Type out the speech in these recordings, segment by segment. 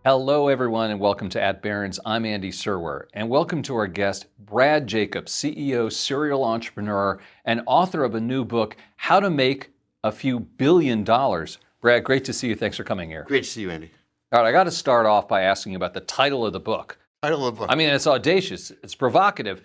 Hello, everyone, and welcome to At Barrons. I'm Andy Serwer, and welcome to our guest, Brad Jacobs, CEO, serial entrepreneur, and author of a new book, How to Make a Few Billion Dollars. Brad, great to see you. Thanks for coming here. Great to see you, Andy. All right, I got to start off by asking you about the title of the book. Title of the book. I mean, it's audacious. It's provocative.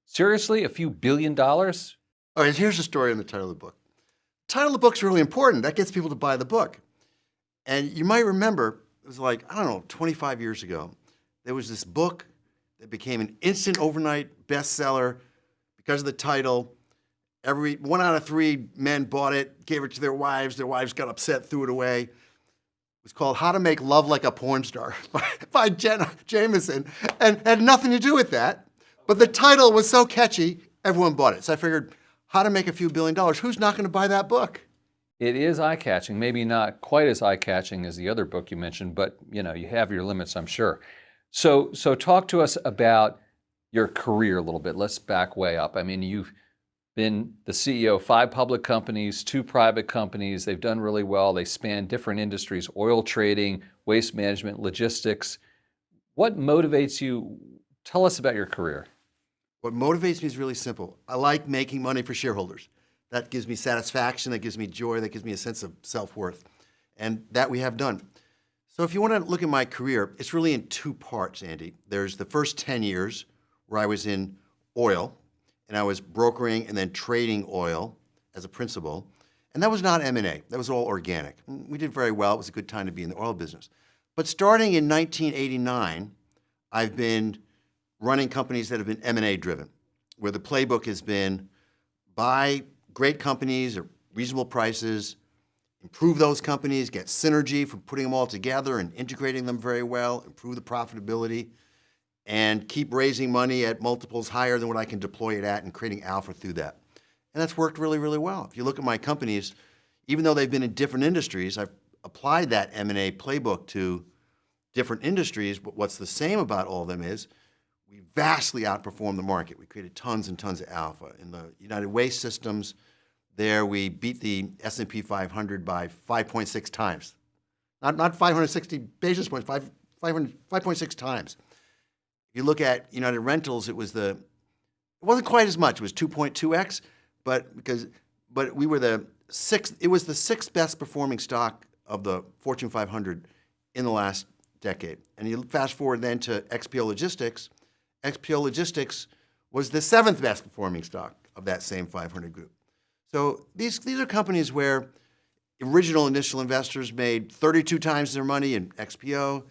Seriously, a few billion dollars? All right, here's the story in the title of the book. The title of the book's really important. That gets people to buy the book. And you might remember, it was like, 25 years ago, there was this book that became an instant overnight bestseller because of the title. One out of three men bought it, gave it to their wives. Their wives got upset, threw it away. It was called How to Make Love Like a Porn Star by Jenna Jameson, and had nothing to do with that. But the title was so catchy, everyone bought it. So I figured, how to make a few $1 billion. Who's not going to buy that book? It is eye-catching, maybe not quite as eye-catching as the other book you mentioned, but you have your limits, I'm sure. So talk to us about your career a little bit. Let's back way up. I mean, you've been the CEO of 5 public companies, 2 private companies. They've done really well. They span different industries: oil trading, waste management, logistics. What motivates you? Tell us about your career. What motivates me is really simple. I like making money for shareholders. That gives me satisfaction, that gives me joy, that gives me a sense of self-worth. And that we have done. So if you want to look at my career, it's really in 2 parts, Andy. There's the first 10 years where I was in oil, and I was brokering and then trading oil as a principal. And that was not M&A. That was all organic. We did very well. It was a good time to be in the oil business. But starting in 1989, I've been running companies that have been M&A driven, where the playbook has been buy great companies at reasonable prices, improve those companies, get synergy from putting them all together and integrating them very well, improve the profitability, and keep raising money at multiples higher than what I can deploy it at and creating alpha through that. And that's worked really, really well. If you look at my companies, even though they've been in different industries, I've applied that M&A playbook to different industries, but what's the same about all of them is we vastly outperformed the market. We created tons and tons of alpha. In the United Waste Systems, there we beat the S&P 500 by 5.6 times. Not 560 basis points, 5.6 times. If you look at United Rentals, it wasn't quite as much. It was 2.2x, but we were the 6th. It was the 6th best performing stock of the Fortune 500 in the last decade. And you fast forward then to XPO Logistics. XPO Logistics was the 7th best performing stock of that same 500 group. So these are companies where original initial investors made 32 times their money in XPO.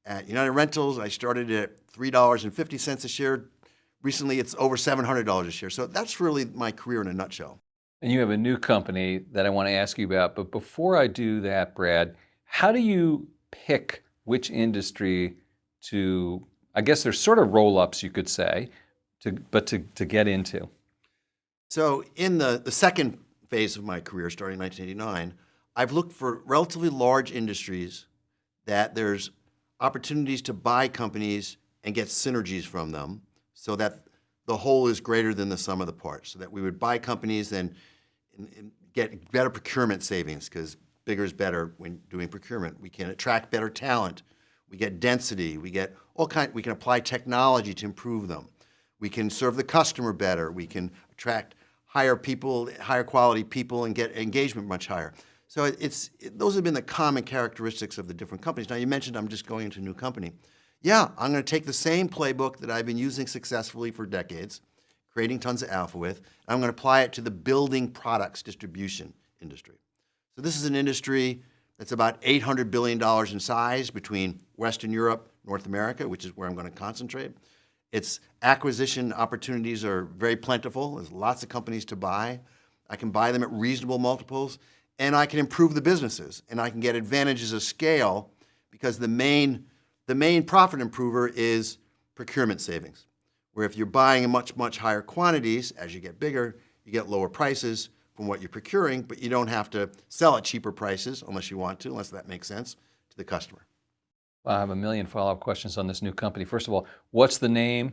At United Rentals, I started at $3.50 a share. Recently, it's over $700 a share. So that's really my career in a nutshell. And you have a new company that I want to ask you about. But before I do that, Brad, how do you pick which industry to, I guess there's sort of roll-ups, you could say, to get into? So in the second phase of my career, starting in 1989, I've looked for relatively large industries that there's opportunities to buy companies and get synergies from them so that the whole is greater than the sum of the parts, so that we would buy companies and get better procurement savings, because bigger is better when doing procurement. We can attract better talent. We get density. We get we can apply technology to improve them. We can serve the customer better. We can attract higher quality people, and get engagement much higher. So those have been the common characteristics of the different companies. Now, you mentioned I'm just going into a new company. Yeah, I'm going to take the same playbook that I've been using successfully for decades, creating tons of alpha with, and I'm going to apply it to the building products distribution industry. So this is an industry that's about $800 billion in size between Western Europe, North America, which is where I'm going to concentrate. Its acquisition opportunities are very plentiful. There's lots of companies to buy. I can buy them at reasonable multiples, and I can improve the businesses, and I can get advantages of scale, because the main profit improver is procurement savings, where if you're buying in much, much higher quantities, as you get bigger, you get lower prices from what you're procuring, but you don't have to sell at cheaper prices unless you want to, unless that makes sense to the customer. I have a million follow-up questions on this new company. First of all, what's the name?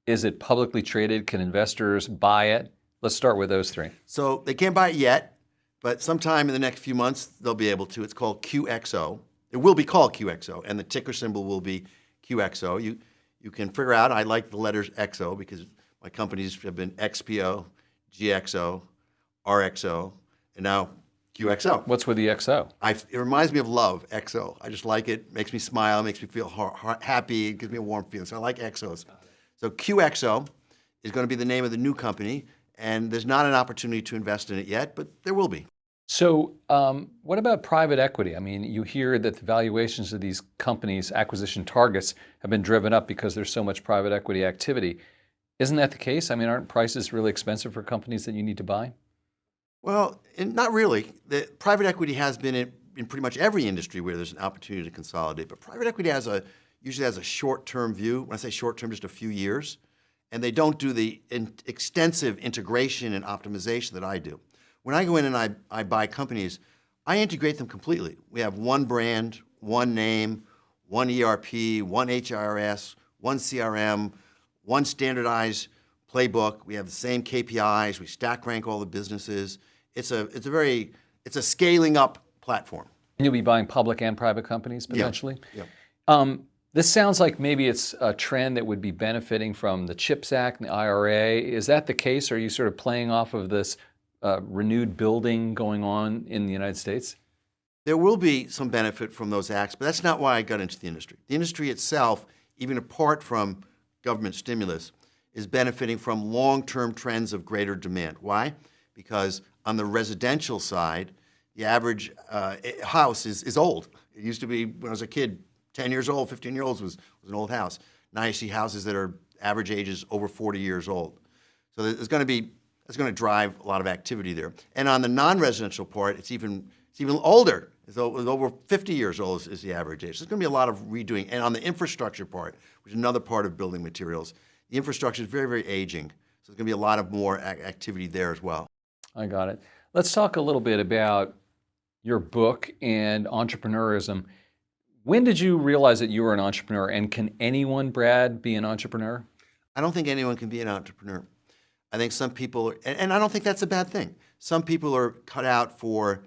Is it publicly traded? Can investors buy it? Let's start with those 3. So they can't buy it yet, but sometime in the next few months, they'll be able to. It's called QXO. It will be called QXO, and the ticker symbol will be QXO. You can figure out, I like the letters XO because my companies have been XPO, GXO, RXO, and now QXO. What's with the XO? It reminds me of love, XO. I just like it. Makes me smile, makes me feel happy, it gives me a warm feeling. So I like XOs. So QXO is going to be the name of the new company, and there's not an opportunity to invest in it yet, but there will be. So what about private equity? I mean, you hear that the valuations of these companies' acquisition targets have been driven up because there's so much private equity activity. Isn't that the case? I mean, aren't prices really expensive for companies that you need to buy? Well, not really. The private equity has been in pretty much every industry where there's an opportunity to consolidate, but private equity usually has a short-term view. When I say short-term, just a few years, and they don't do the extensive integration and optimization that I do. When I go in and I buy companies, I integrate them completely. We have one brand, one name, one ERP, one HRS, one CRM, one standardized playbook. We have the same KPIs. We stack rank all the businesses. It's a scaling up platform. And you'll be buying public and private companies potentially? Yeah. This sounds like maybe it's a trend that would be benefiting from the CHIPS Act and the IRA. Is that the case? Or are you sort of playing off of this renewed building going on in the United States? There will be some benefit from those acts, but that's not why I got into the industry. The industry itself, even apart from government stimulus, is benefiting from long-term trends of greater demand. Why? Because on the residential side, the average house is old. It used to be, when I was a kid, 10 years old, 15 years old was an old house. Now you see houses that are average ages over 40 years old. So that's going to drive a lot of activity there. And on the non-residential part, it's even older. It's over 50 years old is the average age. So there's going to be a lot of redoing. And on the infrastructure part, which is another part of building materials, the infrastructure is very, very aging. So there's going to be a lot of more activity there as well. I got it. Let's talk a little bit about your book and entrepreneurism. When did you realize that you were an entrepreneur? And can anyone, Brad, be an entrepreneur? I don't think anyone can be an entrepreneur. I think some people, and I don't think that's a bad thing. Some people are cut out for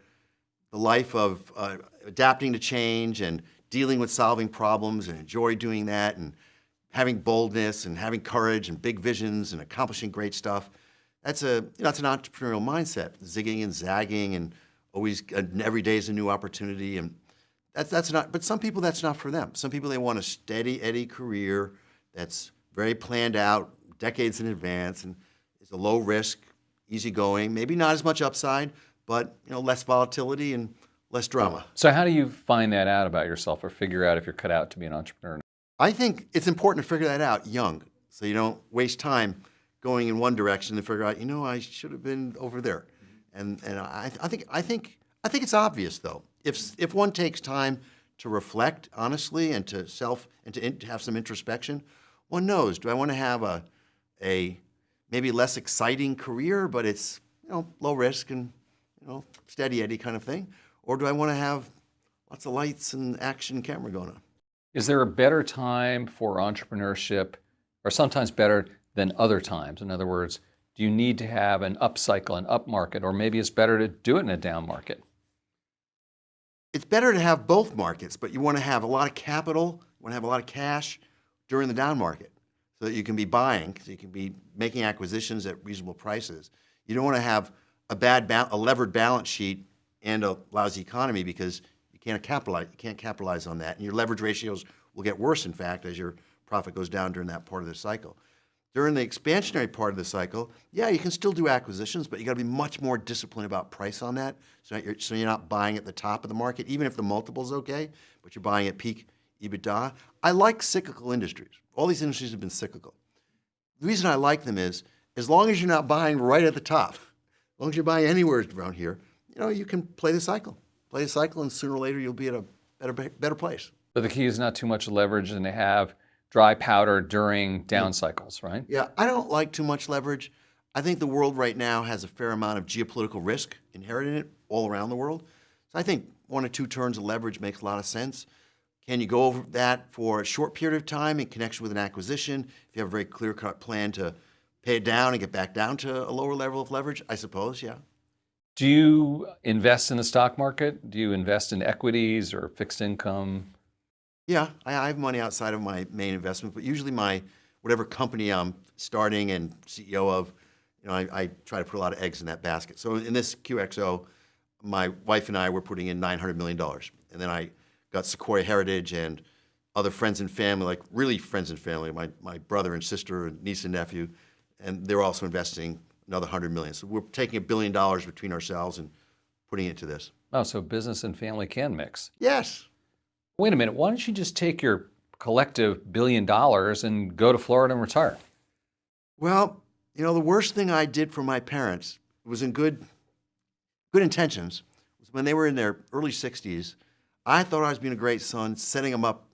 the life of adapting to change and dealing with solving problems and enjoy doing that and having boldness and having courage and big visions and accomplishing great stuff. That's an entrepreneurial mindset, zigging and zagging and always every day is a new opportunity. And that's not. But some people, that's not for them. Some people, they want a steady Eddie career that's very planned out, decades in advance, and it's a low risk, easy going. Maybe not as much upside, but less volatility and less drama. So how do you find that out about yourself, or figure out if you're cut out to be an entrepreneur? I think it's important to figure that out young, so you don't waste time going in one direction and figure out, I should have been over there. And I think it's obvious though. If one takes time to reflect honestly and to have some introspection, one knows, do I want to have a maybe less exciting career, but it's low risk and steady Eddie kind of thing, or do I want to have lots of lights and action camera going on? Is there a better time for entrepreneurship, or sometimes better than other times? In other words, do you need to have an upcycle, an up market, or maybe it's better to do it in a down market? It's better to have both markets, but you want to have a lot of capital, you want to have a lot of cash during the down market so that you can be buying, so you can be making acquisitions at reasonable prices. You don't want to have a levered balance sheet and a lousy economy because you can't capitalize on that. And your leverage ratios will get worse, in fact, as your profit goes down during that part of the cycle. During the expansionary part of the cycle, yeah, you can still do acquisitions, but you got to be much more disciplined about price on that. So you're not buying at the top of the market, even if the multiple's okay, but you're buying at peak EBITDA. I like cyclical industries. All these industries have been cyclical. The reason I like them is, as long as you're not buying right at the top, as long as you're buying anywhere around here, you can play the cycle. Play the cycle, and sooner or later you'll be at a better place. But the key is not too much leverage and to have dry powder during down cycles, right? Yeah, I don't like too much leverage. I think the world right now has a fair amount of geopolitical risk inherent in it all around the world. So I think 1 or 2 turns of leverage makes a lot of sense. Can you go over that for a short period of time in connection with an acquisition? If you have a very clear-cut plan to pay it down and get back down to a lower level of leverage, I suppose, yeah. Do you invest in the stock market? Do you invest in equities or fixed income? Yeah, I have money outside of my main investment, but usually my whatever company I'm starting and CEO of, I try to put a lot of eggs in that basket. So in this QXO, my wife and I were putting in $900 million. And then I got Sequoia Heritage and other friends and family, like really friends and family, my brother and sister and niece and nephew, and they're also investing another 100 million. So we're taking $1 billion between ourselves and putting it into this. Oh, so business and family can mix. Yes. Wait a minute. Why don't you just take your collective $1 billion and go to Florida and retire? Well, the worst thing I did for my parents, it was in good intentions, was when they were in their early 60s. I thought I was being a great son, setting them up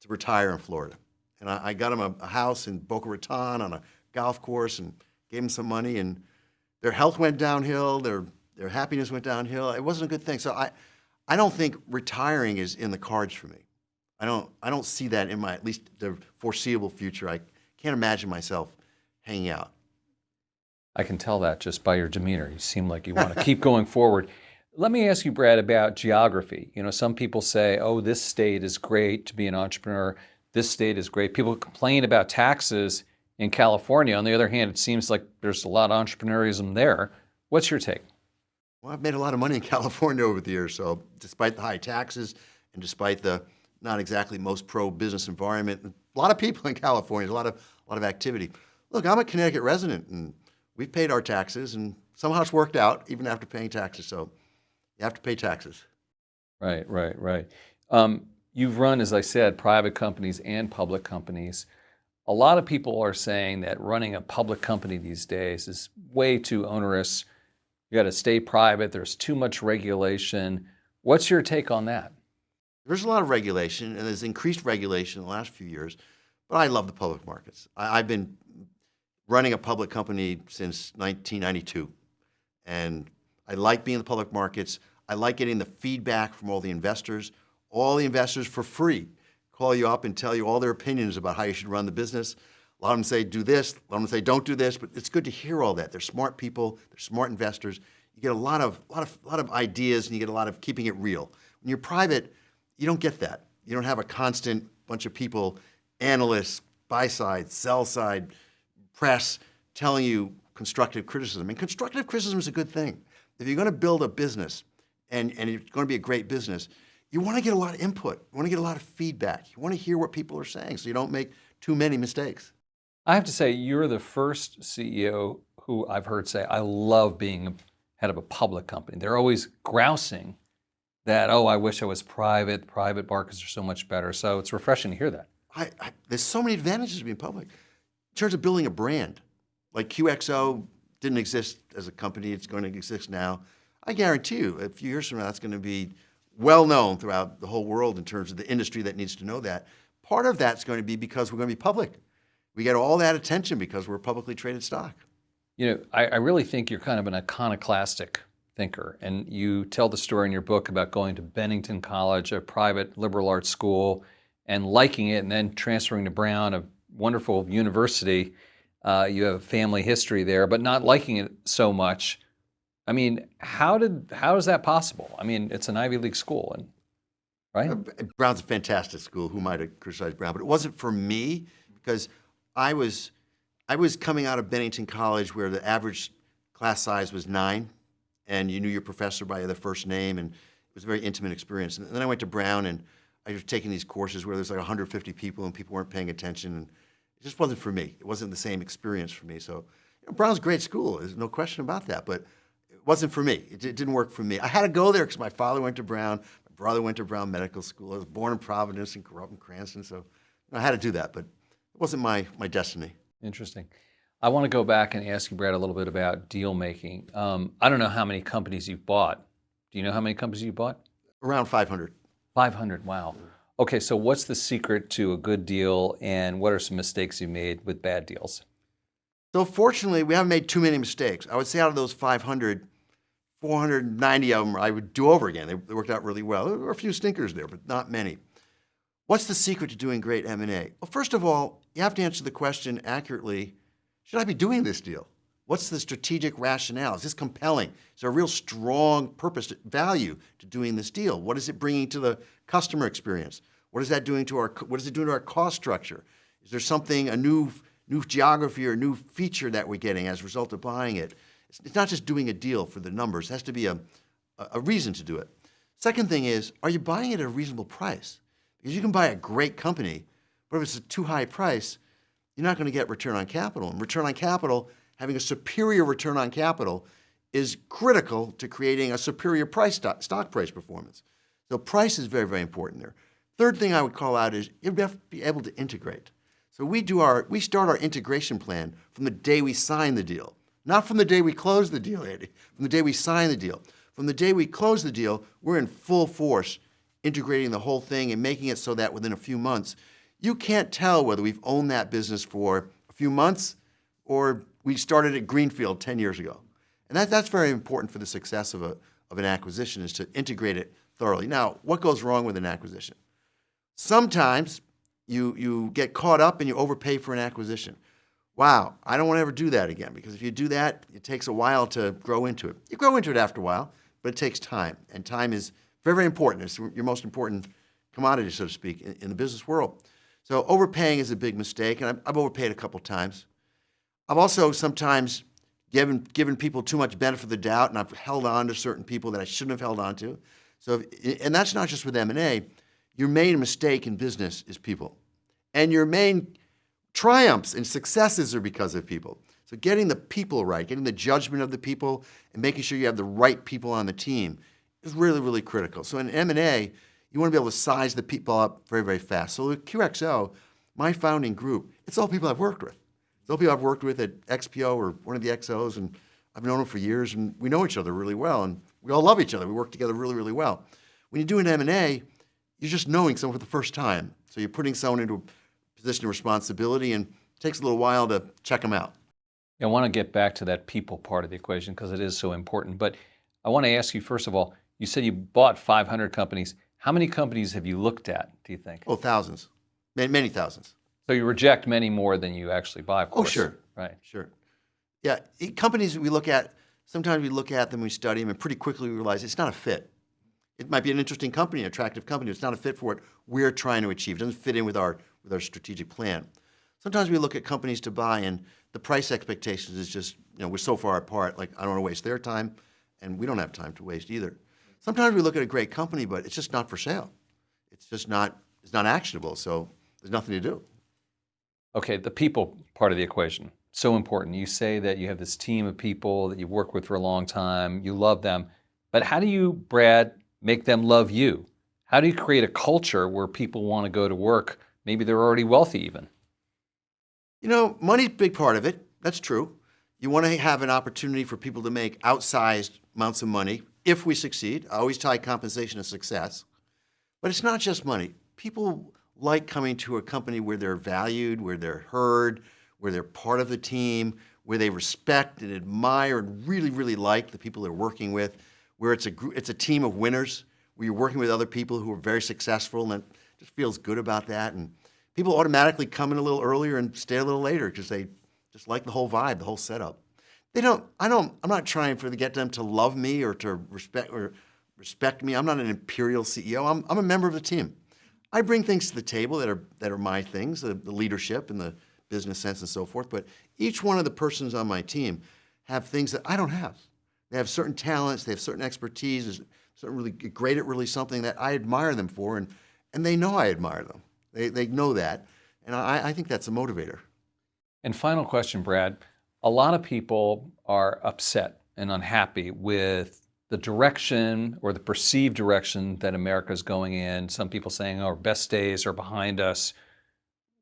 to retire in Florida. And I got them a house in Boca Raton on a golf course and gave them some money, and their health went downhill, their happiness went downhill. It wasn't a good thing. So I don't think retiring is in the cards for me. I don't see that in my, at least the foreseeable future. I can't imagine myself hanging out. I can tell that just by your demeanor. You seem like you want to keep going forward. Let me ask you, Brad, about geography. Some people say, oh, this state is great to be an entrepreneur. This state is great. People complain about taxes in California. On the other hand, it seems like there's a lot of entrepreneurism there. What's your take? Well, I've made a lot of money in California over the years. So despite the high taxes and despite the not exactly most pro-business environment, a lot of people in California, a lot of activity. Look, I'm a Connecticut resident, and we've paid our taxes, and somehow it's worked out even after paying taxes. So you have to pay taxes. Right. You've run, as I said, private companies and public companies. A lot of people are saying that running a public company these days is way too onerous. You got to stay private. There's too much regulation. What's your take on that? There's a lot of regulation, and there's increased regulation in the last few years, but I love the public markets. I've been running a public company since 1992, and I like being in the public markets. I like getting the feedback from all the investors. All the investors for free call you up and tell you all their opinions about how you should run the business. A lot of them say do this, a lot of them say don't do this, but it's good to hear all that. They're smart people, they're smart investors. You get a lot of ideas, and you get a lot of keeping it real. When you're private, you don't get that. You don't have a constant bunch of people, analysts, buy side, sell side, press, telling you constructive criticism. And constructive criticism is a good thing. If you're going to build a business and it's going to be a great business, you want to get a lot of input. You want to get a lot of feedback. You want to hear what people are saying so you don't make too many mistakes. I have to say, you're the first CEO who I've heard say, I love being head of a public company. They're always grousing that, oh, I wish I was private. Private markets are so much better. So it's refreshing to hear that. There's so many advantages to being public. In terms of building a brand, like QXO didn't exist as a company. It's going to exist now. I guarantee you, a few years from now, it's going to be well known throughout the whole world in terms of the industry that needs to know that. Part of that's going to be because we're going to be public. We get all that attention because we're a publicly traded stock. I really think you're kind of an iconoclastic thinker, and you tell the story in your book about going to Bennington College, a private liberal arts school, and liking it, and then transferring to Brown, a wonderful university. You have a family history there, but not liking it so much. I mean, how is that possible? I mean, it's an Ivy League school, and right? Brown's a fantastic school. Who might have criticized Brown? But it wasn't for me because I was coming out of Bennington College where the average class size was 9, and you knew your professor by their first name, and it was a very intimate experience. And then I went to Brown, and I was taking these courses where there's like 150 people, and people weren't paying attention, and it just wasn't for me. It wasn't the same experience for me. So Brown's a great school. There's no question about that, but it wasn't for me. It didn't work for me. I had to go there because my father went to Brown, my brother went to Brown Medical School. I was born in Providence and grew up in Cranston, so I had to do that, but it wasn't my destiny. Interesting. I want to go back and ask you, Brad, a little bit about deal making. I don't know how many companies you've bought. Do you know how many companies you bought? Around 500. 500, wow. Okay, so what's the secret to a good deal, and what are some mistakes you made with bad deals? So fortunately, we haven't made too many mistakes. I would say out of those 500, 490 of them I would do over again. They worked out really well. There were a few stinkers there, but not many. What's the secret to doing great M&A? Well, first of all, you have to answer the question accurately, should I be doing this deal? What's the strategic rationale? Is this compelling? Is there a real strong purpose, value to doing this deal? What is it bringing to the customer experience? What is that doing to what is it doing to our cost structure? Is there something, a new geography or a new feature that we're getting as a result of buying it? It's not just doing a deal for the numbers. It has to be a reason to do it. Second thing is, are you buying it at a reasonable price? Because you can buy a great company, but if it's a too high price, you're not going to get return on capital. And return on capital, having a superior return on capital, is critical to creating a superior stock price performance. So price is very, very important there. Third thing I would call out is you have to be able to integrate. So we start our integration plan from the day we sign the deal, not from the day we close the deal, Andy, from the day we sign the deal. From the day we close the deal, we're in full force integrating the whole thing and making it so that within a few months, you can't tell whether we've owned that business for a few months or we started at Greenfield 10 years ago. And that's very important for the success of an acquisition, is to integrate it thoroughly. Now, what goes wrong with an acquisition? Sometimes you get caught up and you overpay for an acquisition. Wow, I don't want to ever do that again, because if you do that, it takes a while to grow into it. You grow into it after a while, but it takes time, and time is very, very important. It's your most important commodity, so to speak, in the business world. So overpaying is a big mistake, and I've overpaid a couple times. I've also sometimes given people too much benefit of the doubt, and I've held on to certain people that I shouldn't have held on to. So, and that's not just with M&A. Your main mistake in business is people, and your main triumphs and successes are because of people. So getting the people right, getting the judgment of the people, and making sure you have the right people on the team is really, really critical. So in M&A, you want to be able to size the people up very, very fast. So with QXO, my founding group, it's all people I've worked with. It's all people I've worked with at XPO or one of the XOs, and I've known them for years, and we know each other really well, and we all love each other. We work together really, really well. When you do an M&A, you're just knowing someone for the first time. So you're putting someone into a position of responsibility, and it takes a little while to check them out. I want to get back to that people part of the equation because it is so important. But I want to ask you, first of all, you said you bought 500 companies. How many companies have you looked at, do you think? Oh, thousands. Many thousands. So you reject many more than you actually buy, of course. Oh, sure. Right. Sure. Yeah, companies we look at, sometimes we look at them, we study them, and pretty quickly we realize it's not a fit. It might be an interesting company, an attractive company, but it's not a fit for what we're trying to achieve. It doesn't fit in with our strategic plan. Sometimes we look at companies to buy, and the price expectations is just, we're so far apart, like I don't want to waste their time, and we don't have time to waste either. Sometimes we look at a great company, but it's just not for sale. It's not actionable, so there's nothing to do. Okay, the people part of the equation, so important. You say that you have this team of people that you work with for a long time, you love them, but how do you, Brad, make them love you? How do you create a culture where people want to go to work? Maybe they're already wealthy even. Money's a big part of it. That's true. You want to have an opportunity for people to make outsized amounts of money if we succeed. I always tie compensation to success. But it's not just money. People like coming to a company where they're valued, where they're heard, where they're part of the team, where they respect and admire and really, really like the people they're working with, where it's a team of winners, where you're working with other people who are very successful, and it just feels good about that. And people automatically come in a little earlier and stay a little later because they just like the whole vibe, the whole setup. I'm not trying to get them to love me or to respect me. I'm not an imperial CEO. I'm a member of the team. I bring things to the table that are my things, the leadership and the business sense and so forth. But each one of the persons on my team have things that I don't have. They have certain talents. They have certain expertise. They're certain really great at really something that I admire them for, and they know I admire them. They know that, and I think that's a motivator. And final question, Brad. A lot of people are upset and unhappy with the direction or the perceived direction that America is going in. Some people saying, our best days are behind us.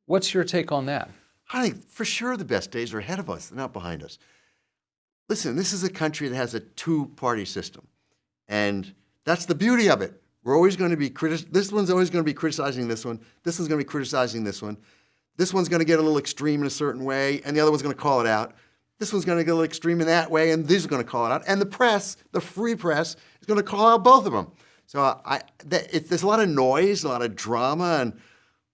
What's your take on that? I think for sure the best days are ahead of us. They're not behind us. Listen, this is a country that has a two-party system, and that's the beauty of it. We're always going to be this one's always going to be criticizing this one. This one's going to be criticizing this one. This one's going to get a little extreme in a certain way, and the other one's going to call it out. This one's going to get a little extreme in that way, and this is going to call it out. And the press, the free press, is going to call out both of them. So there's a lot of noise, a lot of drama, and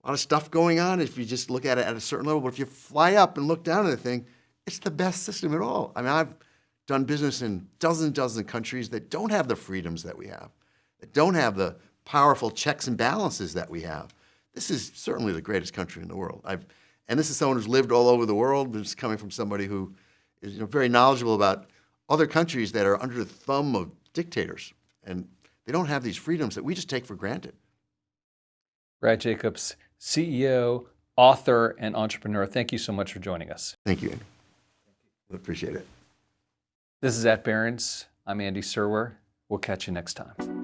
a lot of stuff going on if you just look at it at a certain level. But if you fly up and look down at the thing, It's the best system at all. I mean, I've done business in dozens of countries that don't have the freedoms that we have, that don't have the powerful checks and balances that we have. This is certainly the greatest country in the world. And this is someone who's lived all over the world. This is coming from somebody who is very knowledgeable about other countries that are under the thumb of dictators. And they don't have these freedoms that we just take for granted. Brad Jacobs, CEO, author, and entrepreneur, thank you so much for joining us. Thank you. I appreciate it. This is at Barrons. I'm Andy Serwer. We'll catch you next time.